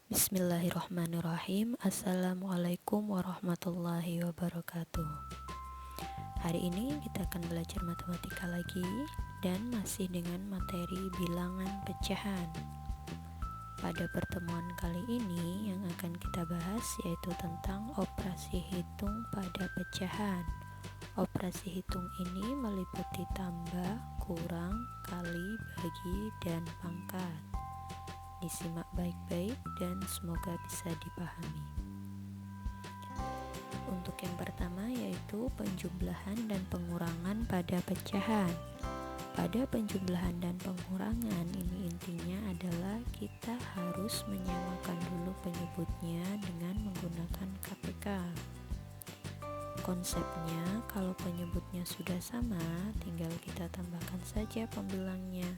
Bismillahirrahmanirrahim. Assalamualaikum warahmatullahi wabarakatuh. Hari ini kita akan belajar matematika lagi dan masih dengan materi bilangan pecahan. Pada pertemuan kali ini yang akan kita bahas yaitu tentang operasi hitung pada pecahan. Operasi hitung ini meliputi tambah, kurang, kali, bagi, dan pangkat. Disimak baik-baik dan semoga bisa dipahami. Untuk yang pertama yaitu penjumlahan dan pengurangan pada pecahan. Pada penjumlahan dan pengurangan ini intinya adalah kita harus menyamakan dulu penyebutnya dengan menggunakan KPK. Konsepnya kalau penyebutnya sudah sama, tinggal kita tambahkan saja pembilangnya.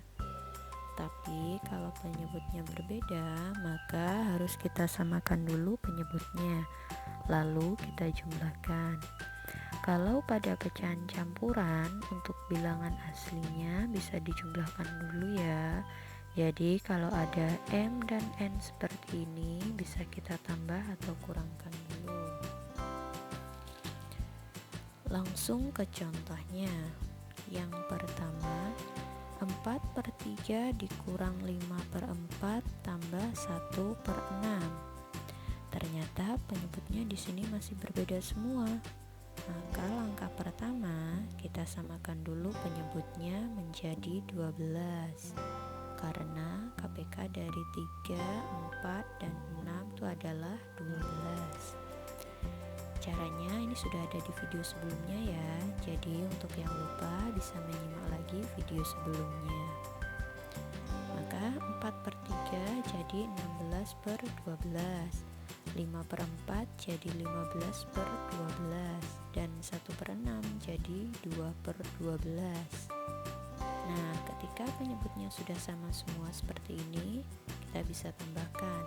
Tapi kalau penyebutnya berbeda, maka harus kita samakan dulu penyebutnya, lalu kita jumlahkan. Kalau pada pecahan campuran, untuk bilangan aslinya bisa dijumlahkan dulu ya. Jadi kalau ada M dan N seperti ini, bisa kita tambah atau kurangkan dulu. Langsung ke contohnya. Yang pertama, 4/3 dikurang 5/4 tambah 1/6. Ternyata penyebutnya di sini masih berbeda semua. Maka langkah pertama, kita samakan dulu penyebutnya menjadi 12. Karena KPK dari 3, 4, dan 6 itu adalah 12. Caranya ini sudah ada di video sebelumnya ya. Jadi untuk yang lupa bisa menyimak lagi video sebelumnya. Maka 4/3 jadi 16/12, 5/4 jadi 15/12, dan 1/6 jadi 2/12. Nah, ketika penyebutnya sudah sama semua seperti ini, kita bisa tambahkan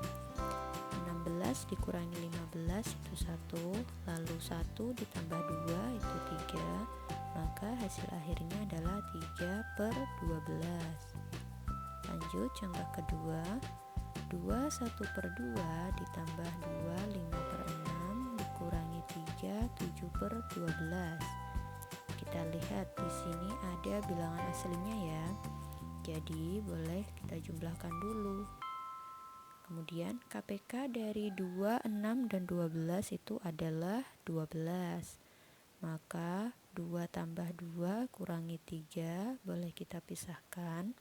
16 dikurangi 15 itu 1, lalu 1 ditambah 2 itu 3, maka hasil akhirnya adalah 3/12. Lanjut contoh kedua, 2 1/2 ditambah 2 5/6 dikurangi 3 7/12. Kita lihat di sini ada bilangan aslinya ya. Jadi boleh kita jumlahkan dulu. Kemudian KPK dari 2, 6, dan 12 itu adalah 12. Maka 2 tambah 2 kurangi 3 boleh kita pisahkan.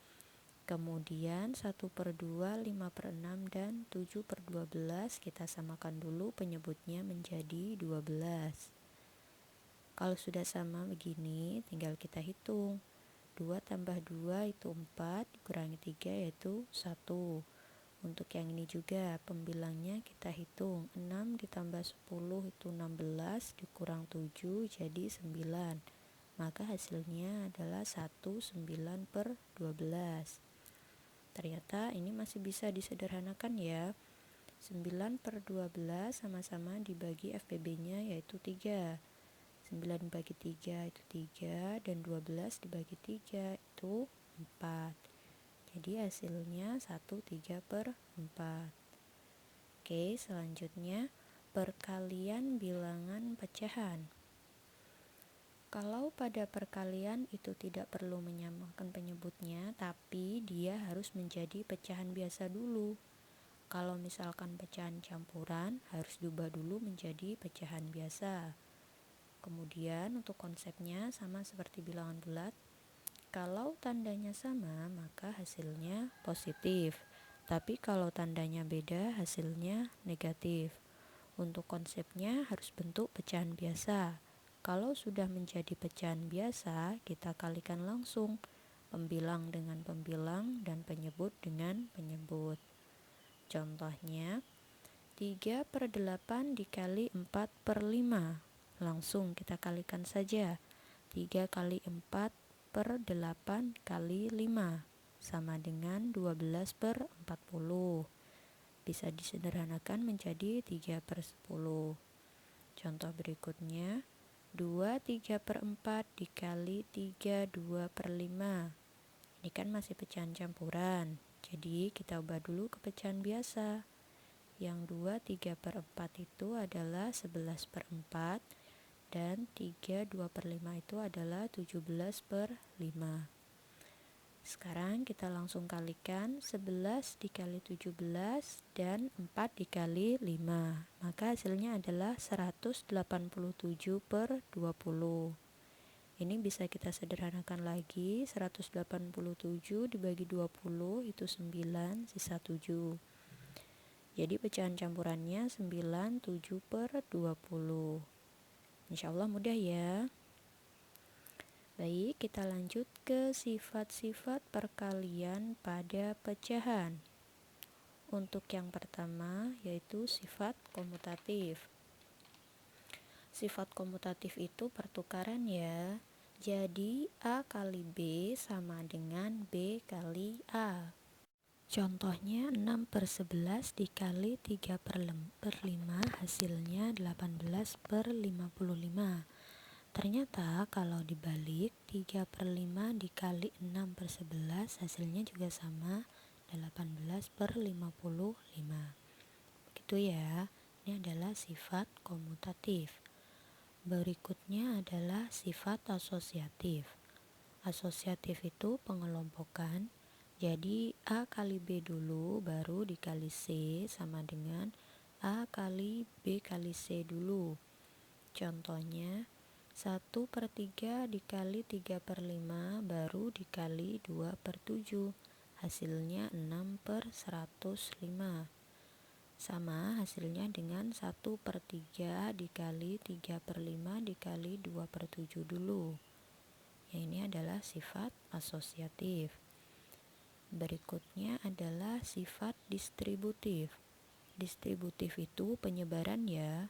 Kemudian 1/2, 5/6, dan 7/12 kita samakan dulu penyebutnya menjadi 12. Kalau sudah sama begini tinggal kita hitung. 2 tambah 2 itu 4, dikurangi 3 yaitu 1. Untuk yang ini juga pembilangnya kita hitung. 6 ditambah 10 itu 16, dikurang 7 jadi 9. Maka hasilnya adalah 19/12. Ternyata ini masih bisa disederhanakan ya. 9/12 sama-sama dibagi FBB-nya yaitu 3. 9 dibagi 3 itu 3, dan 12 dibagi 3 itu 4. Jadi hasilnya 1/3/4. Oke, selanjutnya perkalian bilangan pecahan. Kalau pada perkalian itu tidak perlu menyamakan penyebutnya, tapi dia harus menjadi pecahan biasa dulu. Kalau misalkan pecahan campuran, harus diubah dulu menjadi pecahan biasa. Kemudian untuk konsepnya sama seperti bilangan bulat. Kalau tandanya sama, maka hasilnya positif. Tapi kalau tandanya beda, hasilnya negatif. Untuk konsepnya harus bentuk pecahan biasa. Kalau sudah menjadi pecahan biasa, kita kalikan langsung pembilang dengan pembilang dan penyebut dengan penyebut. Contohnya, 3/8 dikali 4/5. Langsung kita kalikan saja. 3 kali 4/8 kali 5 sama dengan 12/40. Bisa disederhanakan menjadi 3/10. Contoh berikutnya, 2 3/4 dikali 3 2/5. Ini kan masih pecahan campuran, jadi kita ubah dulu ke pecahan biasa. yang 2 3/4 itu adalah 11/4, dan 3 2/5 itu adalah 17/5. Sekarang kita langsung kalikan 11 dikali 17 dan 4 dikali 5. Maka hasilnya adalah 187/20. Ini bisa kita sederhanakan lagi. 187 dibagi 20 itu 9, sisa 7. Jadi pecahan campurannya 9 7/20. Insya Allah mudah ya. Baik, kita lanjut ke sifat-sifat perkalian pada pecahan. Untuk yang pertama yaitu sifat komutatif. Sifat komutatif itu pertukaran ya. Jadi A kali B sama dengan B kali A. Contohnya 6/11 dikali 3/5 hasilnya 18/55. Ternyata kalau dibalik 3/5 dikali 6/11 hasilnya juga sama 18/55. Begitu ya. Ini adalah sifat komutatif. Berikutnya adalah sifat asosiatif. Asosiatif itu pengelompokan. Jadi A kali B dulu baru dikali C sama dengan A kali B kali C dulu. Contohnya 1/3 dikali 3/5 baru dikali 2/7. Hasilnya 6/105. Sama hasilnya dengan 1/3 dikali 3/5 dikali 2/7 dulu. Yang ini adalah sifat asosiatif. Berikutnya adalah sifat distributif. Distributif itu penyebaran ya.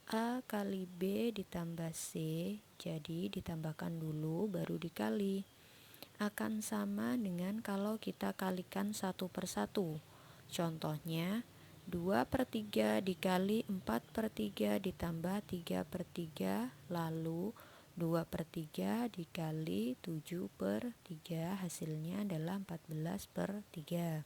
A kali B ditambah C, jadi ditambahkan dulu baru dikali. Akan sama dengan kalau kita kalikan 1/1. Contohnya 2/3 dikali 4/3 ditambah 3/3, lalu 2/3 dikali 7/3 hasilnya adalah 14/3.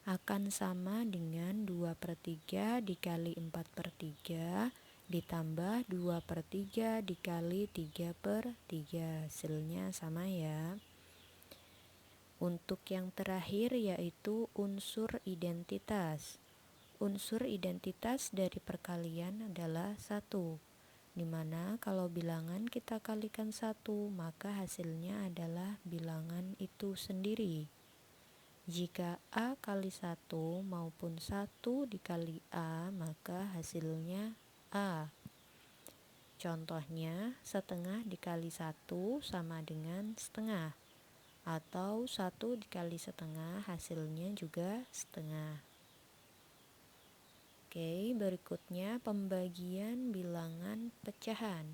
Akan sama dengan 2/3 dikali 4/3 ditambah 2/3 dikali 3/3, hasilnya sama ya. Untuk yang terakhir yaitu unsur identitas. Unsur identitas dari perkalian adalah 1, dimana kalau bilangan kita kalikan 1 maka hasilnya adalah bilangan itu sendiri. Jika A kali 1 maupun 1 dikali A maka hasilnya A. Contohnya setengah dikali 1 sama dengan setengah, atau 1 dikali setengah hasilnya juga setengah. Oke, berikutnya pembagian bilangan pecahan.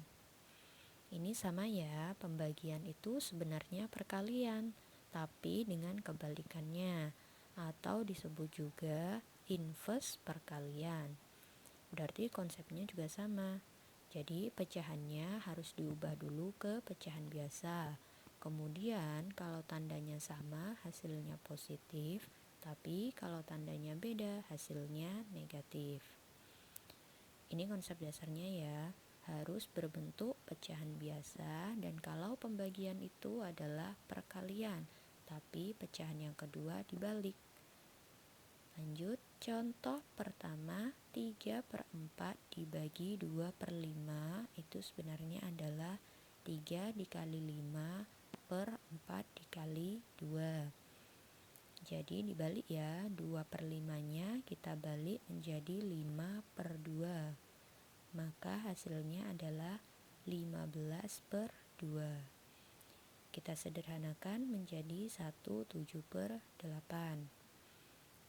Ini sama ya, pembagian itu sebenarnya perkalian, tapi dengan kebalikannya, atau disebut juga inverse perkalian. Berarti konsepnya juga sama. Jadi pecahannya harus diubah dulu ke pecahan biasa. Kemudian kalau tandanya sama hasilnya positif, tapi kalau tandanya beda hasilnya negatif. Ini konsep dasarnya ya, harus berbentuk pecahan biasa, dan kalau pembagian itu adalah perkalian, tapi pecahan yang kedua dibalik. Lanjut, contoh pertama 3/4 dibagi 2/5 itu sebenarnya adalah 3 dikali 5/4 dikali 2. Jadi dibalik ya, 2/5 nya kita balik menjadi 5/2. Maka hasilnya adalah 15/2. Kita sederhanakan menjadi 1/7/8.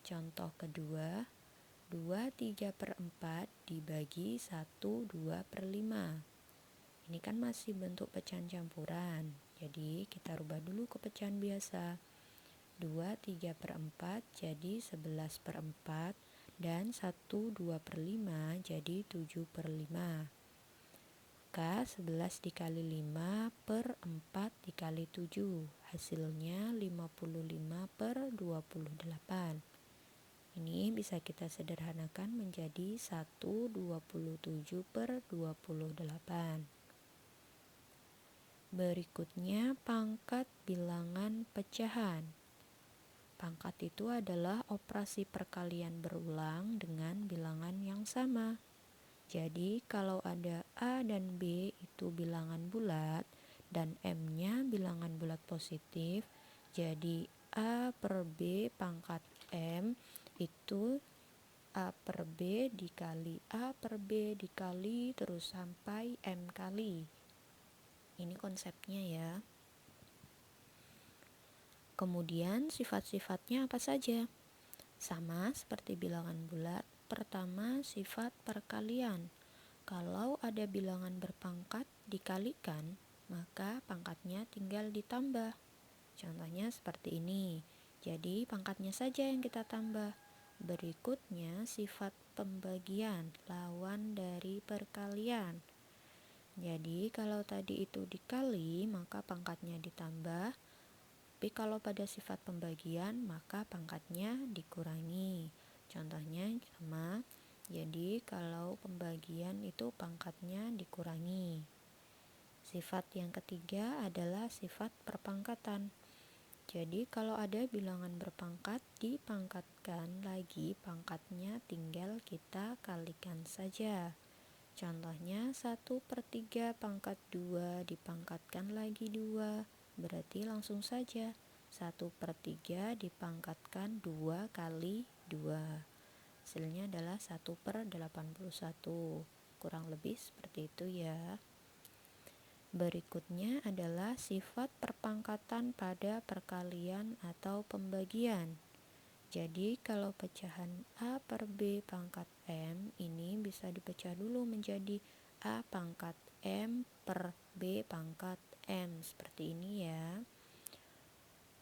Contoh kedua, 2 3/4 dibagi 1 2/5. Ini kan masih bentuk pecahan campuran, jadi kita rubah dulu ke pecahan biasa. 2 3/4 jadi 11/4, dan 1 2/5 jadi 7/5. Maka 11 dikali 5/4 dikali 7, hasilnya 55/28. Ini bisa kita sederhanakan menjadi 1/27/28. Berikutnya pangkat bilangan pecahan. Pangkat itu adalah operasi perkalian berulang dengan bilangan yang sama. Jadi kalau ada A dan B itu bilangan bulat dan M-nya bilangan bulat positif, jadi A per B pangkat M itu A per B dikali A per B dikali terus sampai M kali. Ini konsepnya ya. Kemudian sifat-sifatnya apa saja? Sama seperti bilangan bulat. Pertama, sifat perkalian. Kalau ada bilangan berpangkat dikalikan, maka pangkatnya tinggal ditambah. Contohnya seperti ini. Jadi pangkatnya saja yang kita tambah. Berikutnya sifat pembagian, lawan dari perkalian. Jadi kalau tadi itu dikali, maka pangkatnya ditambah. Tapi kalau pada sifat pembagian, maka pangkatnya dikurangi. Contohnya sama. Jadi kalau pembagian itu pangkatnya dikurangi. Sifat yang ketiga adalah sifat perpangkatan. Jadi kalau ada bilangan berpangkat dipangkatkan lagi, pangkatnya tinggal kita kalikan saja. Contohnya 1/3 pangkat 2 dipangkatkan lagi 2, berarti langsung saja 1/3 dipangkatkan 2 kali 2. Hasilnya adalah 1/81. Kurang lebih seperti itu ya. Berikutnya adalah sifat perpangkatan pada perkalian atau pembagian. Jadi kalau pecahan A per B pangkat M ini bisa dipecah dulu menjadi A pangkat M per B pangkat M. Seperti ini ya.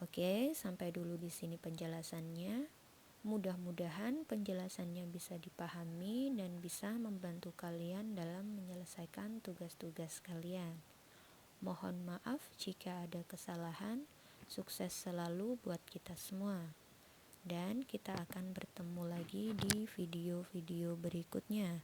Oke, sampai dulu di sini penjelasannya. Mudah-mudahan penjelasannya bisa dipahami dan bisa membantu kalian dalam menyelesaikan tugas-tugas kalian. Mohon maaf jika ada kesalahan. Sukses selalu buat kita semua. Dan kita akan bertemu lagi di video-video berikutnya.